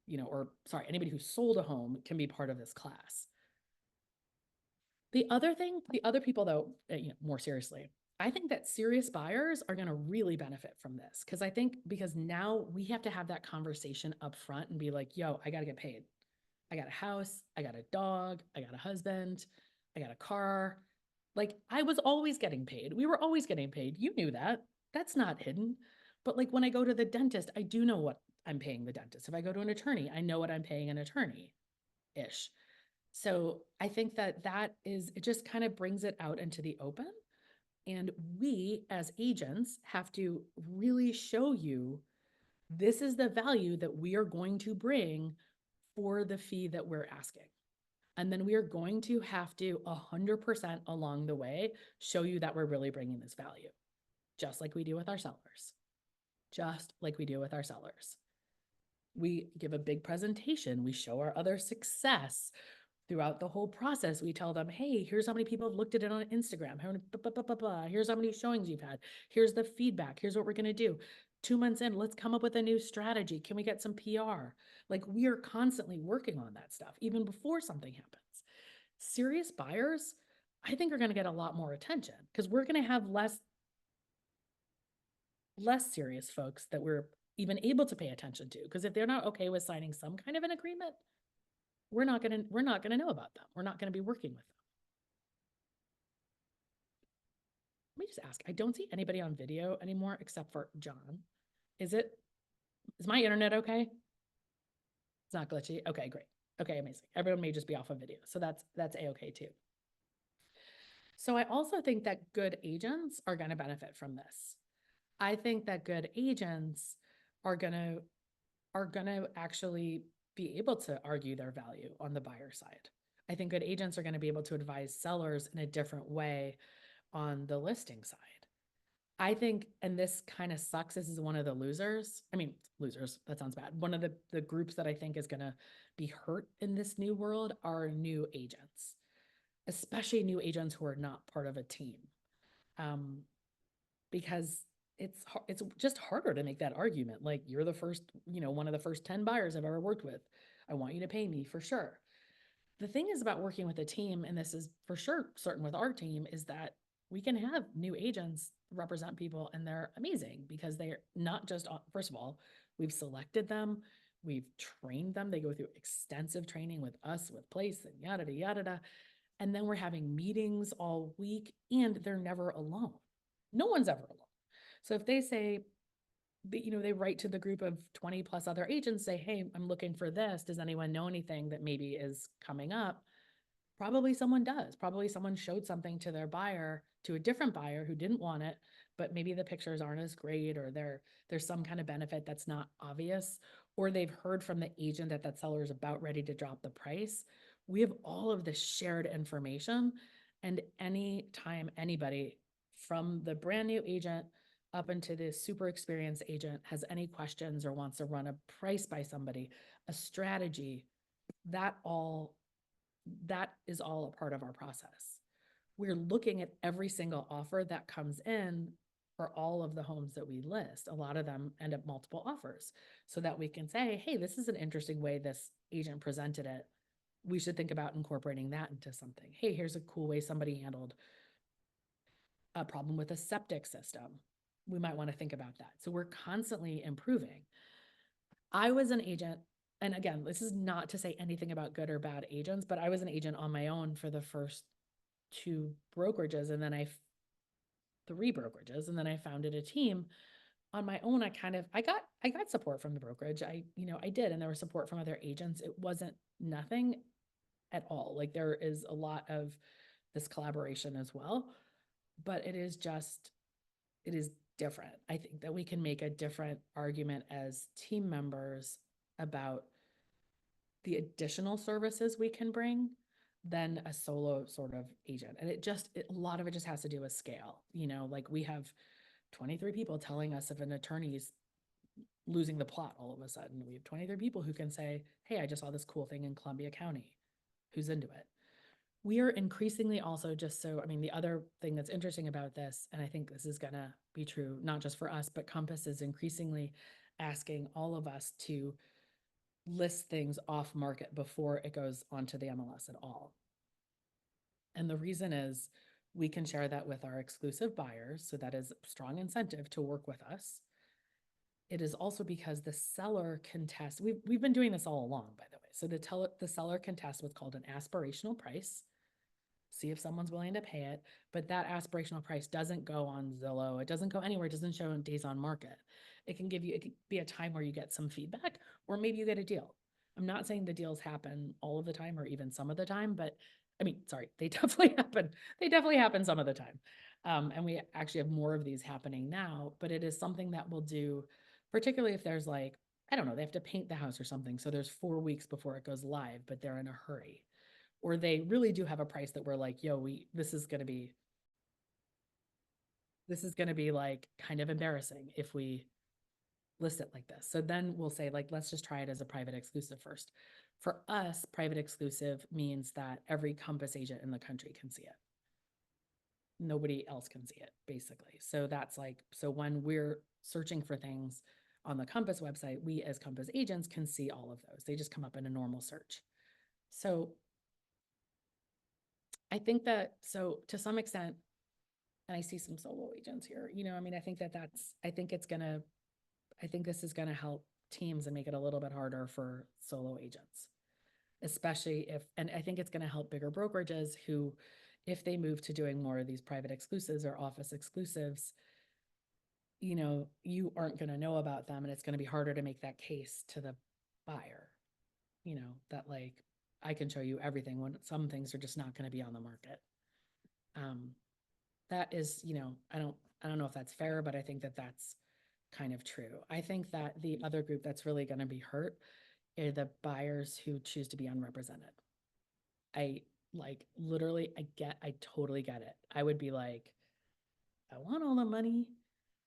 anybody who sold a home can be part of this class. The other people though, more seriously, I think that serious buyers are going to really benefit from this, because now we have to have that conversation up front and be like, yo, I got to get paid. I got a house, I got a dog, I got a husband, I got a car. Like I was always getting paid. We were always getting paid. You knew that. That's not hidden. But like when I go to the dentist, I do know what I'm paying the dentist. If I go to an attorney, I know what I'm paying an attorney-ish. So I think that it just kind of brings it out into the open. And we as agents have to really show you, this is the value that we are going to bring for the fee that we're asking. And then we are going to have to 100% along the way show you that we're really bringing this value, just like we do with our sellers. Just like we do with our sellers. We give a big presentation. We show our other success throughout the whole process. We tell them, hey, here's how many people have looked at it on Instagram. Here's how many showings you've had. Here's the feedback. Here's what we're going to do. 2 months in, let's come up with a new strategy. Can we get some PR? Like we are constantly working on that stuff, even before something happens. Serious buyers, I think, are going to get a lot more attention, because we're going to have less serious folks that we're even able to pay attention to. Because if they're not okay with signing some kind of an agreement, we're not going to know about them. We're not going to be working with them. Let me just ask, I don't see anybody on video anymore except for John. Is my internet okay? It's not glitchy? Okay, great. Okay, amazing. Everyone may just be off of video. So that's a-okay too. So I also think that good agents are going to benefit from this. I think that good agents are going to actually be able to argue their value on the buyer side. I think good agents are going to be able to advise sellers in a different way on the listing side. I think, and this kind of sucks, this is one of the losers. I mean, losers, that sounds bad. One of the groups that I think is going to be hurt in this new world are new agents, especially new agents who are not part of a team. Um, because it's just harder to make that argument. Like, you're the first, one of the first 10 buyers I've ever worked with. I want you to pay me for sure. The thing is about working with a team, and this is for sure certain with our team, is that we can have new agents represent people and they're amazing because they're not just, first of all, we've selected them, we've trained them, they go through extensive training with us, with place and yada, yada, yada. And then we're having meetings all week and they're never alone. No one's ever alone. So if they say, they write to the group of 20 plus other agents, say, hey, I'm looking for this. Does anyone know anything that maybe is coming up? Probably someone does. Probably someone showed something to their buyer, to a different buyer who didn't want it, but maybe the pictures aren't as great, or there's some kind of benefit that's not obvious, or they've heard from the agent that that seller is about ready to drop the price. We have all of this shared information, and anytime anybody from the brand new agent up into the super experienced agent has any questions or wants to run a price by somebody, a strategy, that is all a part of our process. We're looking at every single offer that comes in for all of the homes that we list. A lot of them end up multiple offers, so that we can say, hey, this is an interesting way this agent presented it. We should think about incorporating that into something. Hey, here's a cool way somebody handled a problem with a septic system. We might want to think about that. So we're constantly improving. I was an agent, and again, this is not to say anything about good or bad agents, but I was an agent on my own for the first two brokerages, and then three brokerages, and then I founded a team on my own. I got support from the brokerage. I did, and there was support from other agents. It wasn't nothing at all. Like, there is a lot of this collaboration as well, but it is different. I think that we can make a different argument as team members about the additional services we can bring than a solo sort of agent. And a lot of it just has to do with scale. Like, we have 23 people telling us if an attorney's losing the plot all of a sudden. We have 23 people who can say, hey, I just saw this cool thing in Columbia County. Who's into it? We are increasingly also the other thing that's interesting about this, and I think this is going to be true, not just for us, but Compass is increasingly asking all of us to list things off market before it goes onto the MLS at all. And the reason is we can share that with our exclusive buyers. So that is a strong incentive to work with us. It is also because the seller can test. We've been doing this all along, by the way. So the seller can test what's called an aspirational price, see if someone's willing to pay it. But that aspirational price doesn't go on Zillow. It doesn't go anywhere. It doesn't show in days on market. It can be a time where you get some feedback, or maybe you get a deal. I'm not saying the deals happen all of the time or even some of the time, but they definitely happen. They definitely happen some of the time. And we actually have more of these happening now, but it is something that we'll do, particularly if there's I don't know, they have to paint the house or something. So there's 4 weeks before it goes live, but they're in a hurry. Or they really do have a price that we're like, yo, this is going to be kind of embarrassing if we list it like this. So then we'll say, let's just try it as a private exclusive first. For us, private exclusive means that every Compass agent in the country can see it. Nobody else can see it, basically. So that's so when we're searching for things on the Compass website, we as Compass agents can see all of those. They just come up in a normal search. So I think that, to some extent, and I see some solo agents here, I think I think this is going to help teams and make it a little bit harder for solo agents, especially and I think it's going to help bigger brokerages who, if they move to doing more of these private exclusives or office exclusives, you aren't going to know about them, and it's going to be harder to make that case to the buyer, that I can show you everything when some things are just not going to be on the market. That is, I don't know if that's fair, but I think that that's kind of true. I think that the other group that's really going to be hurt are the buyers who choose to be unrepresented. I literally, I totally get it. I would be like, I want all the money.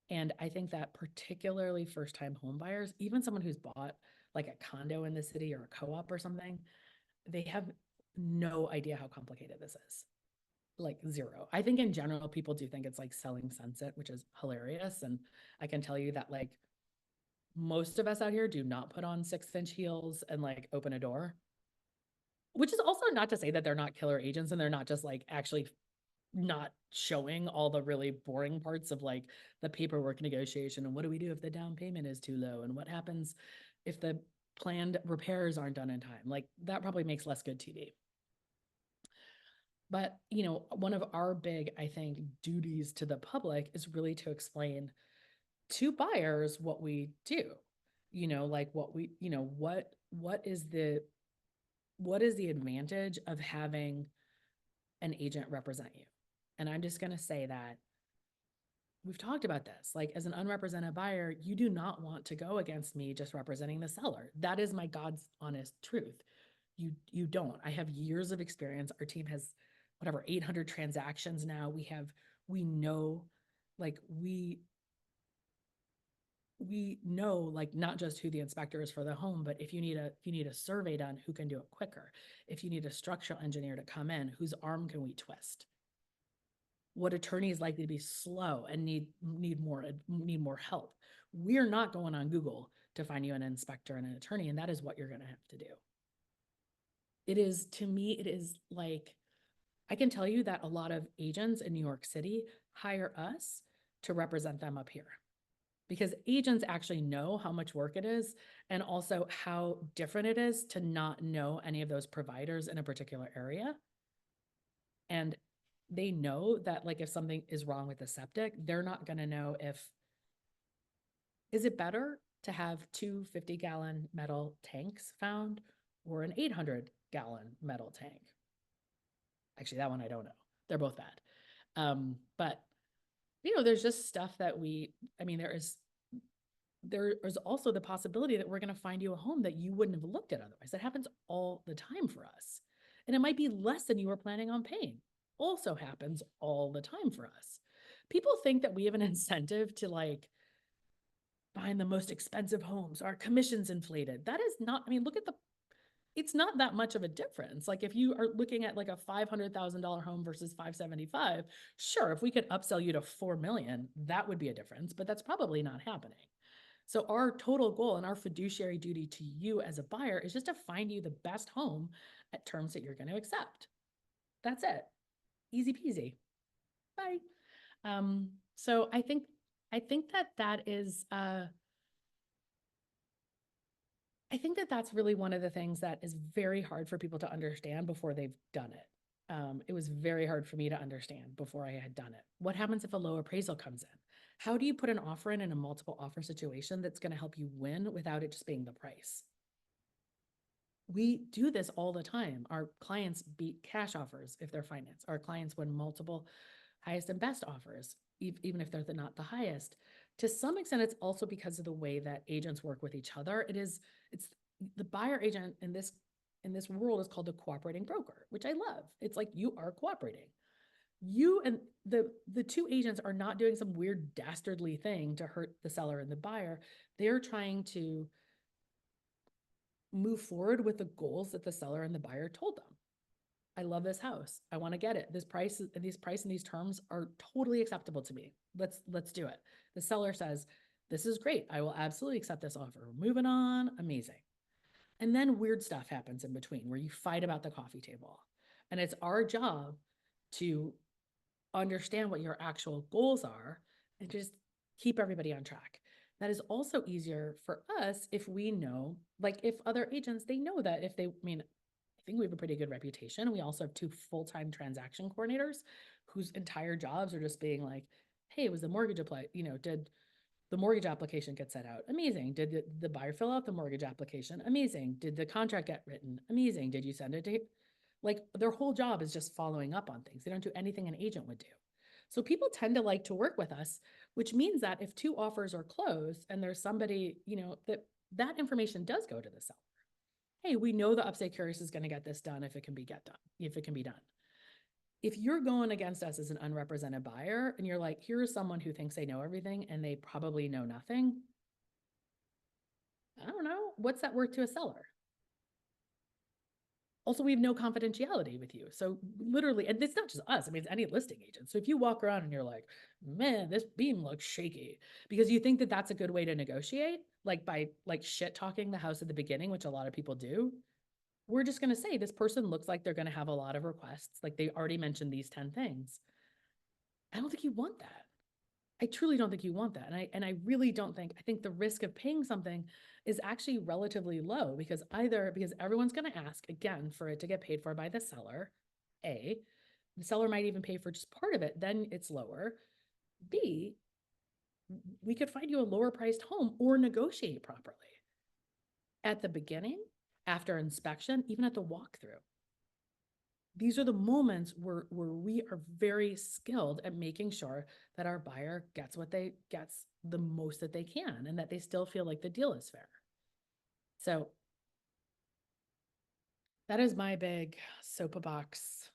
And I think that particularly first time home buyers, even someone who's bought like a condo in the city or a co-op or something, they have no idea how complicated this is. Like zero. I think in general, people do think it's like selling sunset, which is hilarious. And I can tell you that like most of us out here do not put on 6-inch heels and like open a door, which is also not to say that they're not killer agents and they're not just like actually not showing all the really boring parts of like the paperwork negotiation and what do we do if the down payment is too low and what happens if the planned repairs aren't done in time. Like that probably makes less good TV. But, one of our big, I think, duties to the public is really to explain to buyers what we do. Like what we, what is the advantage of having an agent represent you? And I'm just going to say that we've talked about this. Like as an unrepresented buyer, you do not want to go against me just representing the seller. That is my God's honest truth. You don't. I have years of experience. Our team has whatever 800 transactions now. We know like we know like not just who the inspector is for the home, but if you need a survey done, who can do it quicker? If you need a structural engineer to come in, whose arm can we twist? What attorney is likely to be slow and need more help? We're not going on Google to find you an inspector and an attorney, and that is what you're going to have to do. It is, to me, it is like, I can tell you that a lot of agents in New York City hire us to represent them up here because agents actually know how much work it is and also how different it is to not know any of those providers in a particular area. And they know that like if something is wrong with the septic, they're not going to know is it better to have two 50-gallon metal tanks found or an 800-gallon metal tank? Actually, that one I don't know. They're both bad. But there's just stuff that there is also the possibility that we're going to find you a home that you wouldn't have looked at otherwise. That happens all the time for us. And it might be less than you were planning on paying. Also happens all the time for us. People think that we have an incentive to like find the most expensive homes. Our commission's inflated. That is not, look at it's not that much of a difference. Like if you are looking at like a $500,000 home versus 575, sure, if we could upsell you to 4 million, that would be a difference, but that's probably not happening. So our total goal and our fiduciary duty to you as a buyer is just to find you the best home at terms that you're going to accept. That's it. Easy peasy. Bye. So I think that is, I think that that's really one of the things that is very hard for people to understand before they've done it. It was very hard for me to understand before I had done it. What happens if a low appraisal comes in? How do you put an offer in a multiple offer situation that's going to help you win without it just being the price? We do this all the time. Our clients beat cash offers if they're financed. Our clients win multiple highest and best offers, even if they're not the highest. To some extent, it's also because of the way that agents work with each other. It's the buyer agent in this world is called the cooperating broker, which I love. It's like you are cooperating. You and the two agents are not doing some weird dastardly thing to hurt the seller and the buyer. They're trying to move forward with the goals that the seller and the buyer told them. I love this house. I want to get it. This price and these terms are totally acceptable to me. Let's do it. The seller says, this is great. I will absolutely accept this offer. We're moving on. Amazing. And then weird stuff happens in between where you fight about the coffee table. And it's our job to understand what your actual goals are and just keep everybody on track. That is also easier for us if we know, like if other agents, they know that if they, I think we have a pretty good reputation. We also have 2 full-time transaction coordinators whose entire jobs are just being like, hey, was the mortgage applied? The mortgage application gets set out. Amazing. Did the buyer fill out the mortgage application? Amazing. Did the contract get written? Amazing. Did you send it to, like, their whole job is just following up on things. They don't do anything an agent would do. So people tend to like to work with us, which means that if two offers are closed and there's somebody, that information does go to the seller. Hey, we know the Upstate Curious is going to get this done if it can be done. If you're going against us as an unrepresented buyer and you're like, here's someone who thinks they know everything and they probably know nothing, I don't know, what's that worth to a seller? Also, we have no confidentiality with you. So literally, and it's not just us, I mean, it's any listing agent. So if you walk around and you're like, man, this beam looks shaky, because you think that that's a good way to negotiate, like by like shit talking the house at the beginning, which a lot of people do, we're just going to say this person looks like they're going to have a lot of requests. Like they already mentioned these 10 things. I don't think you want that. I truly don't think you want that. And I really don't think, I think the risk of paying something is actually relatively low, because everyone's going to ask again for it to get paid for by the seller. A, the seller might even pay for just part of it, then it's lower. B, we could find you a lower priced home or negotiate properly at the beginning, after inspection, even at the walkthrough. These are the moments where we are very skilled at making sure that our buyer gets the most that they can, and that they still feel like the deal is fair. So that is my big soapbox,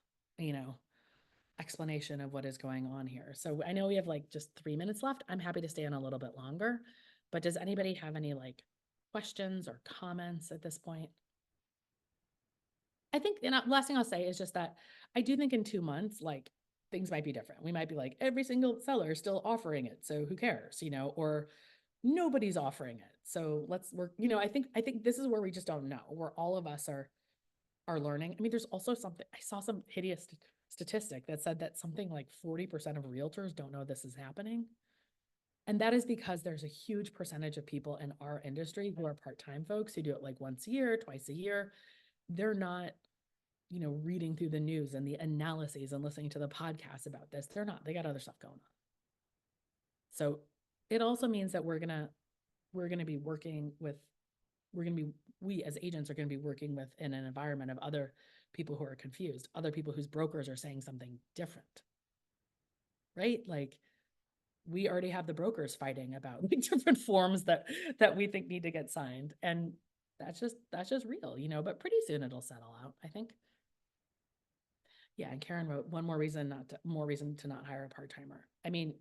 explanation of what is going on here. So I know we have like just 3 minutes left. I'm happy to stay on a little bit longer, but does anybody have any like questions or comments at this point? I think, and last thing I'll say is just that I do think in 2 months, like, things might be different. We might be like, every single seller is still offering it, so who cares, or nobody's offering it. So let's work, I think this is where we just don't know, where all of us are learning. I mean, there's also something, I saw some hideous statistic that said that something like 40% of realtors don't know this is happening. And that is because there's a huge percentage of people in our industry who are part-time folks who do it like once a year, twice a year. They're not, reading through the news and the analyses and listening to the podcasts about this. They're not, they got other stuff going on. So it also means that we're going to be working with, we as agents are going to be working with in an environment of other people who are confused, other people whose brokers are saying something different, right? Like, we already have the brokers fighting about different forms that we think need to get signed. And that's just real, but pretty soon it'll settle out, I think. Yeah, and Karen wrote, more reason to not hire a part-timer. I mean,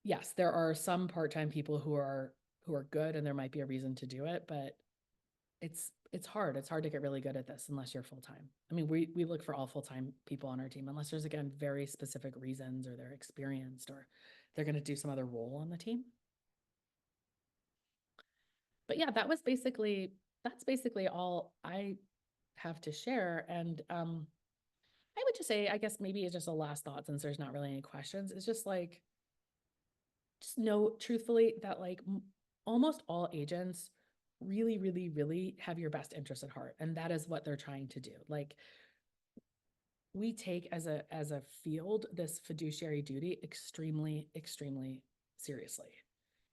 yes, there are some part-time people who are good, and there might be a reason to do it, but it's hard. It's hard to get really good at this unless you're full-time. I mean, we look for all full-time people on our team, unless there's, again, very specific reasons, or they're experienced, or they're going to do some other role on the team. But yeah, that's basically all I have to share. And I would just say, I guess maybe it's just a last thought, since there's not really any questions. It's just like, just know truthfully that like almost all agents really, really, really have your best interest at heart. And that is what they're trying to do. Like, we take as a field this fiduciary duty extremely, extremely seriously.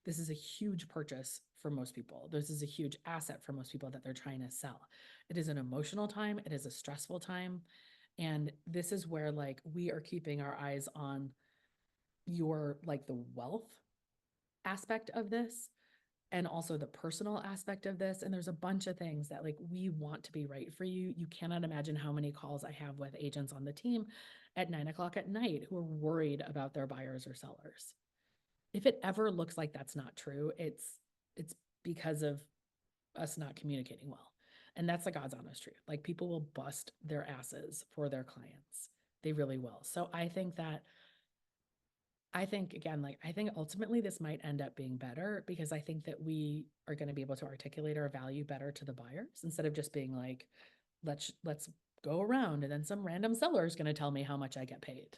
This is a huge purchase for most people. This is a huge asset for most people that they're trying to sell. It is an emotional time. It is a stressful time. And this is where like we are keeping our eyes on your like the wealth aspect of this, and also the personal aspect of this. And there's a bunch of things that like we want to be right for you. You cannot imagine how many calls I have with agents on the team at 9 o'clock at night who are worried about their buyers or sellers. If it ever looks like that's not true, it's because of us not communicating well. And that's the God's honest truth. Like, people will bust their asses for their clients. They really will. So I think again, like, I think ultimately this might end up being better, because I think that we are going to be able to articulate our value better to the buyers, instead of just being like, let's go around and then some random seller is going to tell me how much I get paid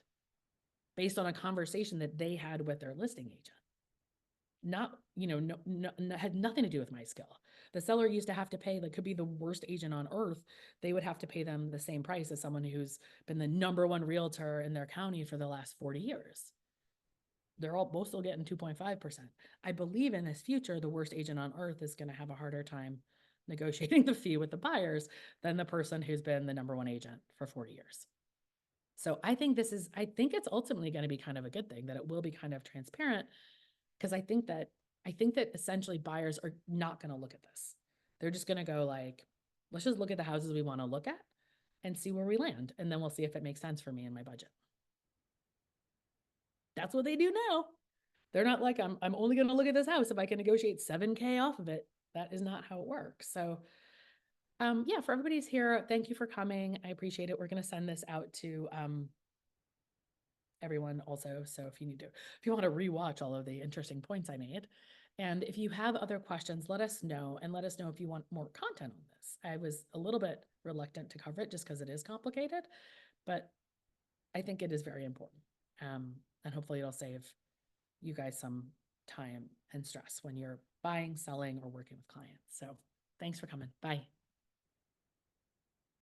based on a conversation that they had with their listing agent. Not, had nothing to do with my skill. The seller used to have to pay, like, could be the worst agent on earth. They would have to pay them the same price as someone who's been the #1 realtor in their county for the last 40 years. they're all both still getting 2.5%. I believe in this future, the worst agent on earth is going to have a harder time negotiating the fee with the buyers than the person who's been the number one agent for 40 years. So I think it's ultimately going to be kind of a good thing that it will be kind of transparent, because I think that essentially buyers are not going to look at this. They're just going to go like, let's just look at the houses we want to look at and see where we land. And then we'll see if it makes sense for me and my budget. That's what they do now. They're not like, I'm only going to look at this house if I can negotiate 7K off of it. That is not how it works. So yeah, for everybody's here, thank you for coming. I appreciate it. We're going to send this out to everyone also. So if you want to rewatch all of the interesting points I made, and if you have other questions, let us know, and let us know if you want more content on this. I was a little bit reluctant to cover it just because it is complicated, but I think it is very important. And hopefully it'll save you guys some time and stress when you're buying, selling, or working with clients. So thanks for coming. Bye.